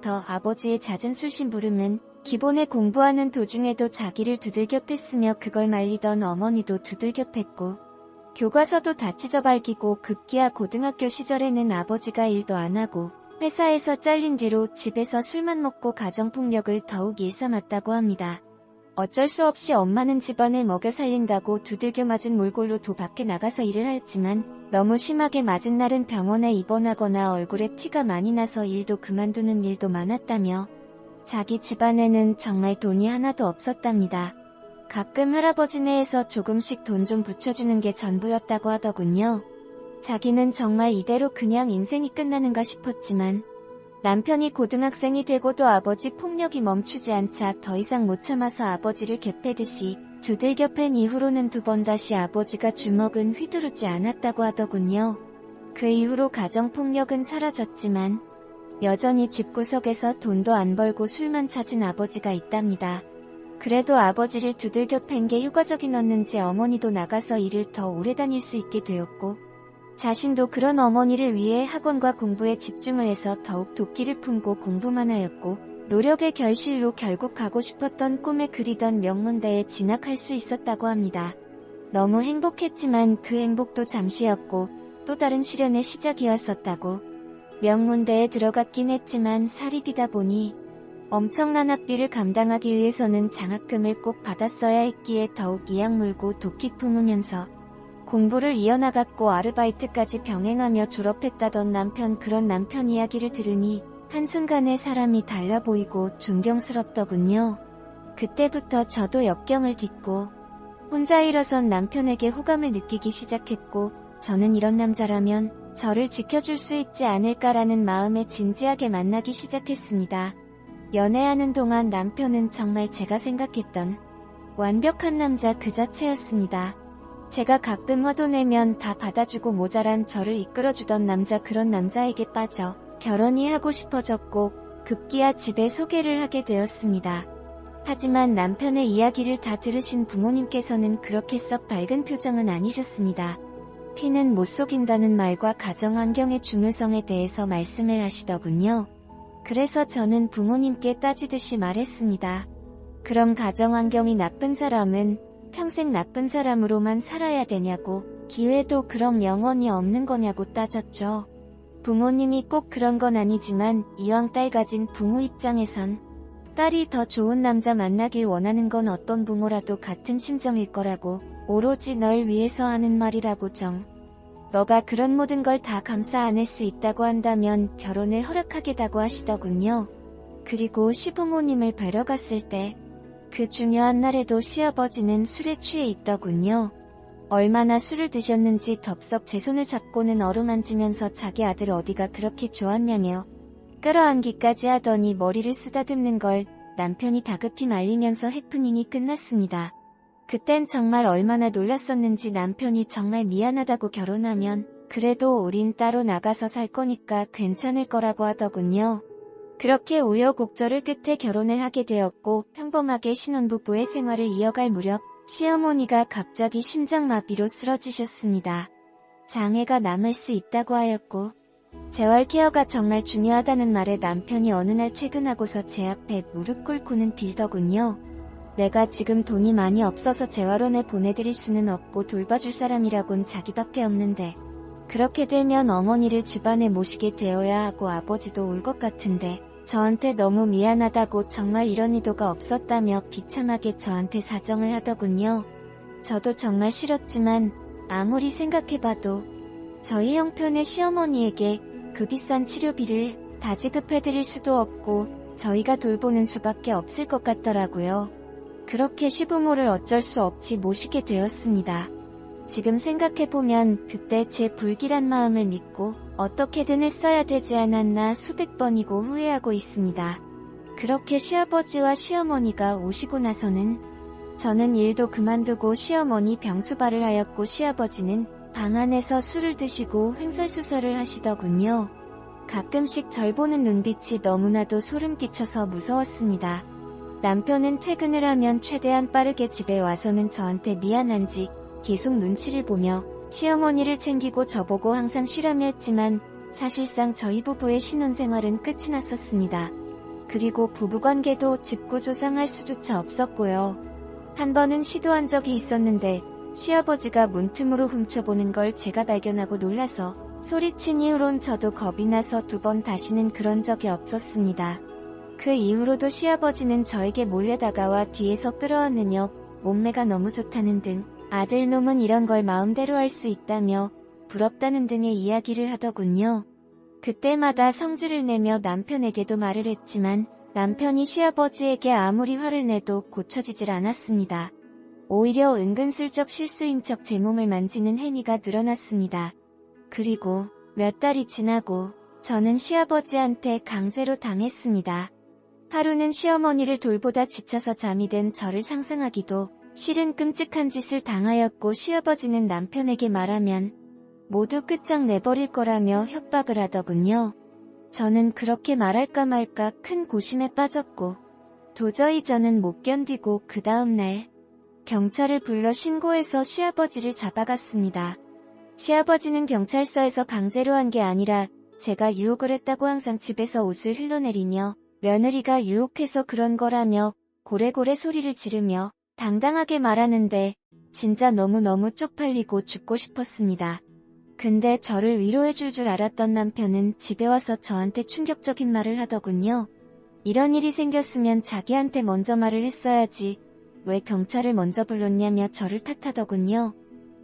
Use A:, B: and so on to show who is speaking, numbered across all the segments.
A: 때부터 아버지의 잦은 술심부름은 기본에 공부하는 도중에도 자기를 두들겨 팼으며 그걸 말리던 어머니도 두들겨 팼고 교과서도 다 찢어발기고 급기야 고등학교 시절에는 아버지가 일도 안 하고 회사에서 잘린 뒤로 집에서 술만 먹고 가정폭력을 더욱 일삼았다고 합니다. 어쩔 수 없이 엄마는 집안을 먹여 살린다고 두들겨 맞은 몰골로 도 밖에 나가서 일을 하였지만 너무 심하게 맞은 날은 병원에 입원하거나 얼굴에 티가 많이 나서 일도 그만두는 일도 많았다며 자기 집안에는 정말 돈이 하나도 없었답니다. 가끔 할아버지네에서 조금씩 돈 좀 붙여주는 게 전부였다고 하더군요. 자기는 정말 이대로 그냥 인생이 끝나는가 싶었지만 남편이 고등학생이 되고도 아버지 폭력이 멈추지 않자 더 이상 못 참아서 아버지를 곁패듯이 두들겨 팬 이후로는 2번 다시 아버지가 주먹은 휘두르지 않았다고 하더군요. 그 이후로 가정폭력은 사라졌지만 여전히 집구석에서 돈도 안 벌고 술만 찾은 아버지가 있답니다. 그래도 아버지를 두들겨 팬 게 효과적이었는지 어머니도 나가서 일을 더 오래 다닐 수 있게 되었고 자신도 그런 어머니를 위해 학원과 공부에 집중을 해서 더욱 도끼를 품고 공부만 하였고 노력의 결실로 결국 가고 싶었던 꿈에 그리던 명문대에 진학할 수 있었다고 합니다. 너무 행복했지만 그 행복도 잠시였고 또 다른 시련의 시작이었었다고. 명문대에 들어갔긴 했지만 사립이다 보니 엄청난 학비를 감당하기 위해서는 장학금을 꼭 받았어야 했기에 더욱 이악 물고 도끼 품으면서 공부를 이어나갔고 아르바이트까지 병행하며 졸업했다던 남편. 그런 남편 이야기를 들으니 한순간에 사람이 달라 보이고 존경스럽더군요. 그때부터 저도 역경을 딛고 혼자 일어선 남편에게 호감을 느끼기 시작했고 저는 이런 남자라면 저를 지켜줄 수 있지 않을까라는 마음에 진지하게 만나기 시작했습니다. 연애하는 동안 남편은 정말 제가 생각했던 완벽한 남자 그 자체였습니다. 제가 가끔 화도 내면 다 받아주고 모자란 저를 이끌어주던 남자. 그런 남자에게 빠져 결혼이 하고 싶어졌고 급기야 집에 소개를 하게 되었습니다. 하지만 남편의 이야기를 다 들으신 부모님께서는 그렇게 썩 밝은 표정은 아니셨습니다. 피는 못 속인다는 말과 가정환경의 중요성에 대해서 말씀을 하시더군요. 그래서 저는 부모님께 따지듯이 말했습니다. 그럼 가정환경이 나쁜 사람은 평생 나쁜 사람으로만 살아야 되냐고, 기회도 그럼 영원히 없는 거냐고 따졌죠. 부모님이 꼭 그런 건 아니지만 이왕 딸 가진 부모 입장에선 딸이 더 좋은 남자 만나길 원하는 건 어떤 부모라도 같은 심정일 거라고, 오로지 널 위해서 하는 말이라고 정. 너가 그런 모든 걸 다 감싸 안을 수 있다고 한다면 결혼을 허락하겠다고 하시더군요. 그리고 시부모님을 뵈러 갔을 때 그 중요한 날에도 시아버지는 술에 취해 있더군요. 얼마나 술을 드셨는지 덥석 제 손을 잡고는 어루만지면서 자기 아들 어디가 그렇게 좋았냐며 끌어안기까지 하더니 머리를 쓰다듬는 걸 남편이 다급히 말리면서 해프닝이 끝났습니다. 그땐 정말 얼마나 놀랐었는지 남편이 정말 미안하다고 결혼하면 그래도 우린 따로 나가서 살 거니까 괜찮을 거라고 하더군요. 그렇게 우여곡절을 끝에 결혼을 하게 되었고 평범하게 신혼부부의 생활을 이어갈 무렵 시어머니가 갑자기 심장마비로 쓰러지셨습니다. 장애가 남을 수 있다고 하였고 재활 케어가 정말 중요하다는 말에 남편이 어느 날 퇴근하고서 제 앞에 무릎 꿇고는 빌더군요. 내가 지금 돈이 많이 없어서 재활원에 보내드릴 수는 없고 돌봐줄 사람이라곤 자기밖에 없는데 그렇게 되면 어머니를 집안에 모시게 되어야 하고 아버지도 올 것 같은데 저한테 너무 미안하다고 정말 이런 의도가 없었다며 비참하게 저한테 사정을 하더군요. 저도 정말 싫었지만 아무리 생각해봐도 저희 형편의 시어머니에게 그 비싼 치료비를 다 지급해드릴 수도 없고 저희가 돌보는 수밖에 없을 것 같더라고요. 그렇게 시부모를 어쩔 수 없이 모시게 되었습니다. 지금 생각해보면 그때 제 불길한 마음을 믿고 어떻게든 했어야 되지 않았나 수백 번이고 후회하고 있습니다. 그렇게 시아버지와 시어머니가 오시고 나서는 저는 일도 그만두고 시어머니 병수발을 하였고 시아버지는 방 안에서 술을 드시고 횡설수설을 하시더군요. 가끔씩 절 보는 눈빛이 너무나도 소름 끼쳐서 무서웠습니다. 남편은 퇴근을 하면 최대한 빠르게 집에 와서는 저한테 미안한지 계속 눈치를 보며 시어머니를 챙기고 저보고 항상 쉬라며 했지만 사실상 저희 부부의 신혼생활은 끝이 났었습니다. 그리고 부부관계도 집구조상할 수조차 없었고요. 한 번은 시도한 적이 있었는데 시아버지가 문틈으로 훔쳐보는 걸 제가 발견하고 놀라서 소리친 이후론 저도 겁이 나서 2번 다시는 그런 적이 없었습니다. 그 이후로도 시아버지는 저에게 몰래 다가와 뒤에서 끌어안으며 몸매가 너무 좋다는 등 아들놈은 이런 걸 마음대로 할 수 있다며 부럽다는 등의 이야기를 하더군요. 그때마다 성질을 내며 남편에게도 말을 했지만 남편이 시아버지에게 아무리 화를 내도 고쳐지질 않았습니다. 오히려 은근슬쩍 실수인 척 제 몸을 만지는 행위가 늘어났습니다. 그리고 몇 달이 지나고 저는 시아버지한테 강제로 당했습니다. 하루는 시어머니를 돌보다 지쳐서 잠이 든 저를 상상하기도 싫은 끔찍한 짓을 당하였고 시아버지는 남편에게 말하면 모두 끝장내버릴 거라며 협박을 하더군요. 저는 그렇게 말할까 말까 큰 고심에 빠졌고 도저히 저는 못 견디고 그 다음날 경찰을 불러 신고해서 시아버지를 잡아갔습니다. 시아버지는 경찰서에서 강제로 한 게 아니라 제가 유혹을 했다고 항상 집에서 옷을 흘러내리며 며느리가 유혹해서 그런 거라며 고래고래 소리를 지르며 당당하게 말하는데 진짜 너무너무 쪽팔리고 죽고 싶었습니다. 근데 저를 위로해줄 줄 알았던 남편은 집에 와서 저한테 충격적인 말을 하더군요. 이런 일이 생겼으면 자기한테 먼저 말을 했어야지 왜 경찰을 먼저 불렀냐며 저를 탓하더군요.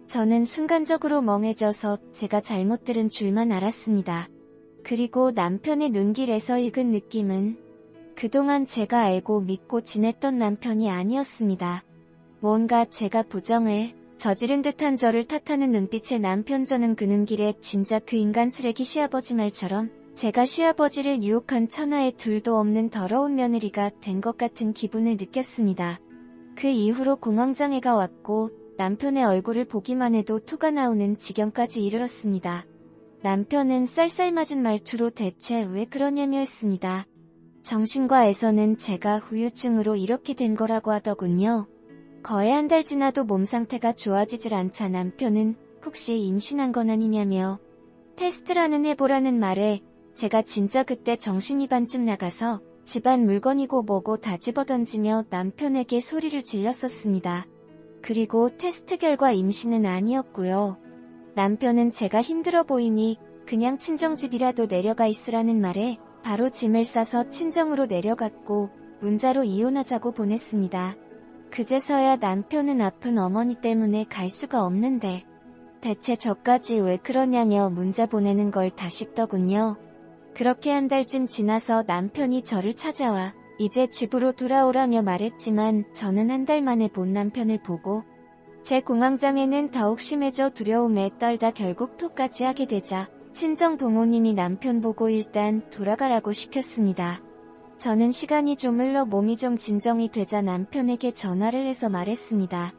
A: 저는 순간적으로 멍해져서 제가 잘못 들은 줄만 알았습니다. 그리고 남편의 눈길에서 읽은 느낌은 그동안 제가 알고 믿고 지냈던 남편이 아니었습니다. 뭔가 제가 부정을 저지른 듯한 저를 탓하는 눈빛의 남편. 저는 그 눈길에 진짜 그 인간 쓰레기 시아버지 말처럼 제가 시아버지를 유혹한 천하에 둘도 없는 더러운 며느리가 된 것 같은 기분을 느꼈습니다. 그 이후로 공황장애가 왔고 남편의 얼굴을 보기만 해도 토가 나오는 지경까지 이르렀습니다. 남편은 쌀쌀맞은 말투로 대체 왜 그러냐며 했습니다. 정신과에서는 제가 후유증으로 이렇게 된 거라고 하더군요. 거의 한 달 지나도 몸 상태가 좋아지질 않자 남편은 혹시 임신한 건 아니냐며 테스트라는 해보라는 말에 제가 진짜 그때 정신이 반쯤 나가서 집안 물건이고 뭐고 다 집어던지며 남편에게 소리를 질렀었습니다. 그리고 테스트 결과 임신은 아니었고요. 남편은 제가 힘들어 보이니 그냥 친정집이라도 내려가 있으라는 말에 바로 짐을 싸서 친정으로 내려갔고 문자로 이혼하자고 보냈습니다. 그제서야 남편은 아픈 어머니 때문에 갈 수가 없는데 대체 저까지 왜 그러냐며 문자 보내는 걸 다 씹더군요. 그렇게 한 달쯤 지나서 남편이 저를 찾아와 이제 집으로 돌아오라며 말했지만 저는 한 달 만에 본 남편을 보고 제 공황장애는 더욱 심해져 두려움에 떨다 결국 토까지 하게 되자 친정 부모님이 남편 보고 일단 돌아가라고 시켰습니다. 저는 시간이 좀 흘러 몸이 좀 진정이 되자 남편에게 전화를 해서 말했습니다.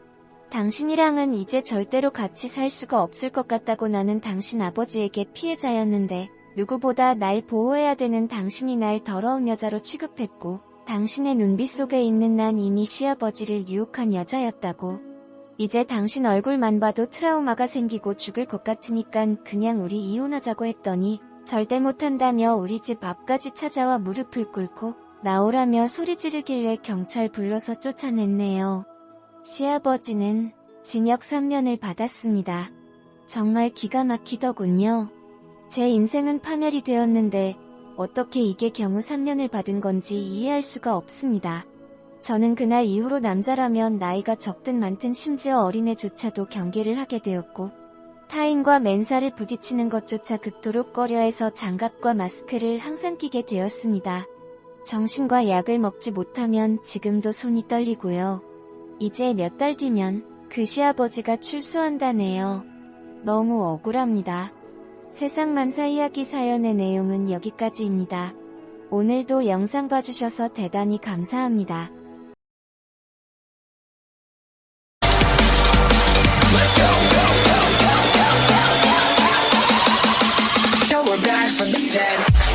A: 당신이랑은 이제 절대로 같이 살 수가 없을 것 같다고. 나는 당신 아버지에게 피해자였는데 누구보다 날 보호해야 되는 당신이 날 더러운 여자로 취급했고 당신의 눈빛 속에 있는 난 이미 시아버지를 유혹한 여자였다고. 이제 당신 얼굴만 봐도 트라우마가 생기고 죽을 것 같으니깐 그냥 우리 이혼하자고 했더니 절대 못한다며 우리 집 앞까지 찾아와 무릎을 꿇고 나오라며 소리 지르길래 경찰 불러서 쫓아냈네요. 시아버지는 징역 3년을 받았습니다. 정말 기가 막히더군요. 제 인생은 파멸이 되었는데 어떻게 이게 겨우 3년을 받은 건지 이해할 수가 없습니다. 저는 그날 이후로 남자라면 나이가 적든 많든 심지어 어린애조차도 경계를 하게 되었고 타인과 맨살을 부딪히는 것조차 극도로 꺼려해서 장갑과 마스크를 항상 끼게 되었습니다. 정신과 약을 먹지 못하면 지금도 손이 떨리고요. 이제 몇 달 뒤면 그 시아버지가 출소한다네요. 너무 억울합니다. 세상만사 이야기 사연의 내용은 여기까지입니다. 오늘도 영상 봐주셔서 대단히 감사합니다.
B: We're back from the dead.